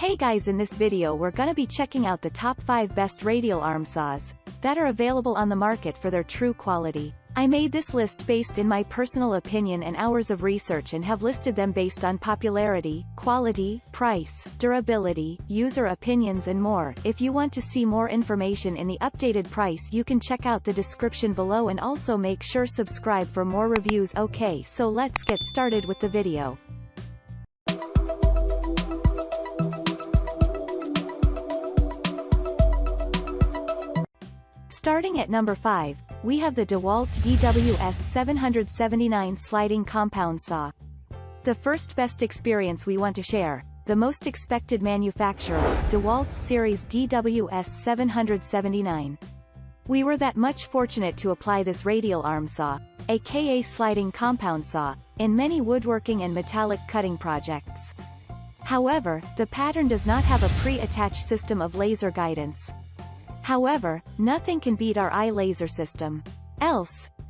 Hey guys, in this video we're gonna be checking out the top 5 best radial arm saws that are available on the market for their true quality. I made this list based in my personal opinion and hours of research and have listed them based on popularity, quality, price, durability, user opinions and more. If you want to see more information in the updated price, you can check out the description below and also make sure subscribe for more reviews. Okay, so let's get started with the video. Starting at number 5, we have the Dewalt DWS779 sliding compound saw. The first best experience we want to share, the most expected manufacturer, Dewalt's series DWS779. We were that much fortunate to apply this radial arm saw, aka sliding compound saw, in many woodworking and metallic cutting projects. However, the pattern does not have a pre-attached system of laser guidance. However, nothing can beat our eye laser system.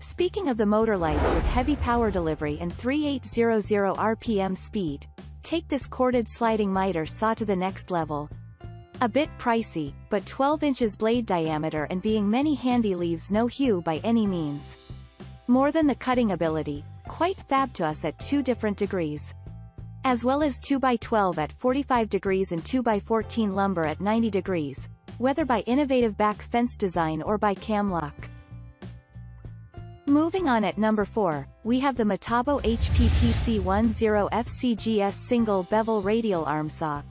Speaking of the motor life with heavy power delivery and 3800 RPM speed, take this corded sliding miter saw to the next level. A bit pricey, but 12 inches blade diameter and being many handy leaves no hue by any means. More than the cutting ability, quite fab to us at 2 different degrees. As well as 2x12 at 45 degrees and 2x14 lumber at 90 degrees. Whether by innovative back fence design or by cam lock. Moving on at number 4, we have the Metabo HPTC10FCGS single bevel radial arm saw.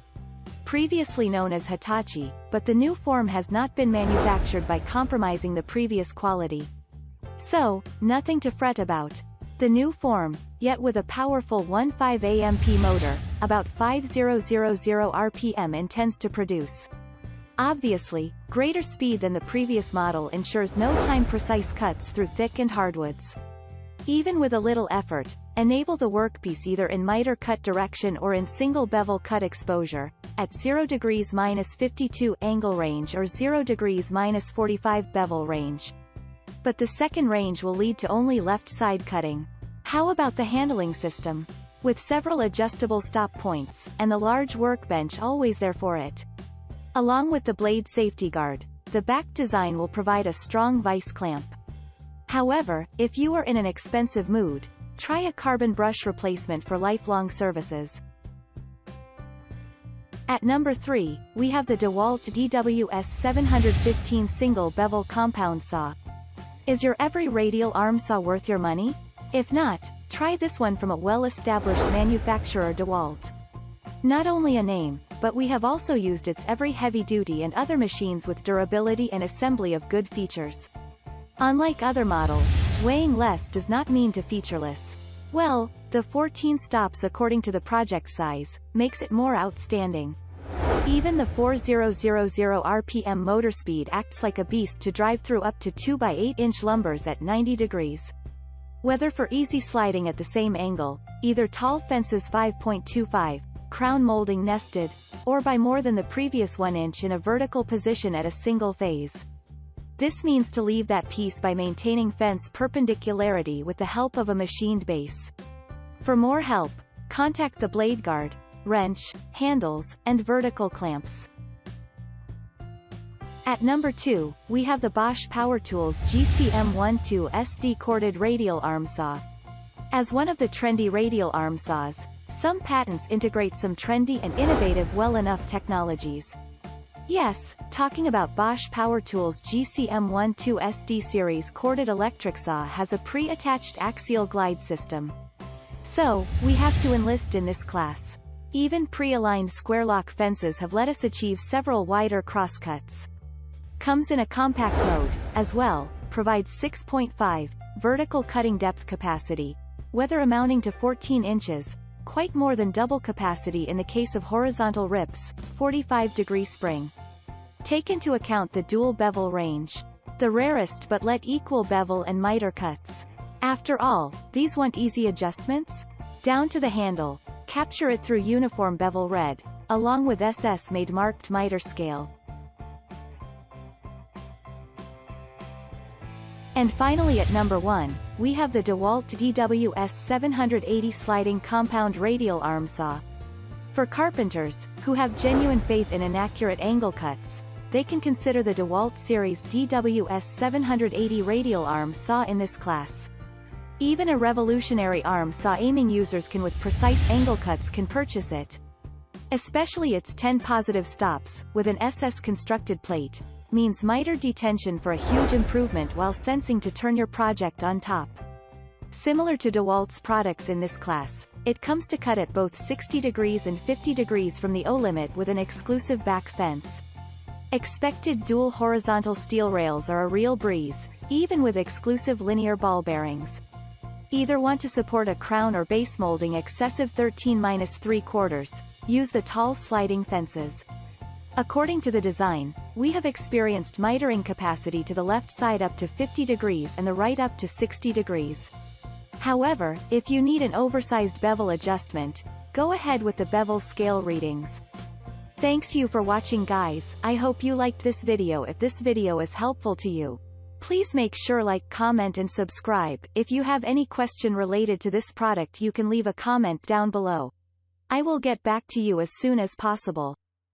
Previously known as Hitachi, but the new form has not been manufactured by compromising the previous quality. So, nothing to fret about. The new form, yet with a powerful 1.5 amp motor, about 5000 RPM intends to produce. Obviously, greater speed than the previous model ensures no time-precise cuts through thick and hardwoods. Even with a little effort, enable the workpiece either in miter cut direction or in single bevel cut exposure, at 0 degrees -52 angle range or 0 degrees -45 bevel range. But the second range will lead to only left side cutting. How about the handling system? With several adjustable stop points, and the large workbench always there for it. Along with the blade safety guard, the back design will provide a strong vice clamp. However, if you are in an expensive mood, try a carbon brush replacement for lifelong services. At number 3, we have the Dewalt DWS715 single bevel compound saw. Is your every radial arm saw worth your money? If not, try this one from a well-established manufacturer, Dewalt. Not only a name, but we have also used its every heavy-duty and other machines with durability and assembly of good features. Unlike other models, weighing less does not mean to featureless. Well, the 14 stops according to the project size, makes it more outstanding. Even the 4000 RPM motor speed acts like a beast to drive through up to 2x8-inch lumbers at 90 degrees. Whether for easy sliding at the same angle, either tall fences 5.25, crown molding nested, or by more than the previous 1 inch in a vertical position at a single phase. This means to leave that piece by maintaining fence perpendicularity with the help of a machined base. For more help, contact the blade guard, wrench, handles, and vertical clamps. At number 2, we have the Bosch Power Tools GCM12 SD corded radial arm saw. As one of the trendy radial arm saws, some patents integrate some trendy and innovative well-enough technologies. Yes, talking about Bosch Power Tools GCM12 SD series corded electric saw has a pre-attached axial glide system. So, we have to enlist in this class. Even pre-aligned square lock fences have let us achieve several wider crosscuts. Comes in a compact mode, as well, provides 6.5 vertical cutting depth capacity, whether amounting to 14 inches, quite more than double capacity in the case of horizontal rips, 45-degree spring. Take into account the dual bevel range. The rarest but let equal bevel and miter cuts. After all, these want easy adjustments? Down to the handle, capture it through uniform bevel red, along with SS-made marked miter scale. And finally at number 1, we have the Dewalt DWS780 sliding compound radial arm saw. For carpenters, who have genuine faith in inaccurate angle cuts, they can consider the Dewalt Series DWS780 radial arm saw in this class. Even a revolutionary arm saw aiming users can with precise angle cuts can purchase it. Especially its 10 positive stops, with an SS constructed plate, means miter detention for a huge improvement while sensing to turn your project on top. Similar to Dewalt's products in this class, it comes to cut at both 60 degrees and 50 degrees from the O-limit with an exclusive back fence. Expected dual horizontal steel rails are a real breeze, even with exclusive linear ball bearings. Either want to support a crown or base molding excessive 13-3/4, use the tall sliding fences. According to the design, we have experienced mitering capacity to the left side up to 50 degrees and the right up to 60 degrees. However, if you need an oversized bevel adjustment, go ahead with the bevel scale readings. Thanks you for watching guys, I hope you liked this video. If this video is helpful to you, please make sure like, comment and subscribe. If you have any question related to this product you can leave a comment down below. I will get back to you as soon as possible.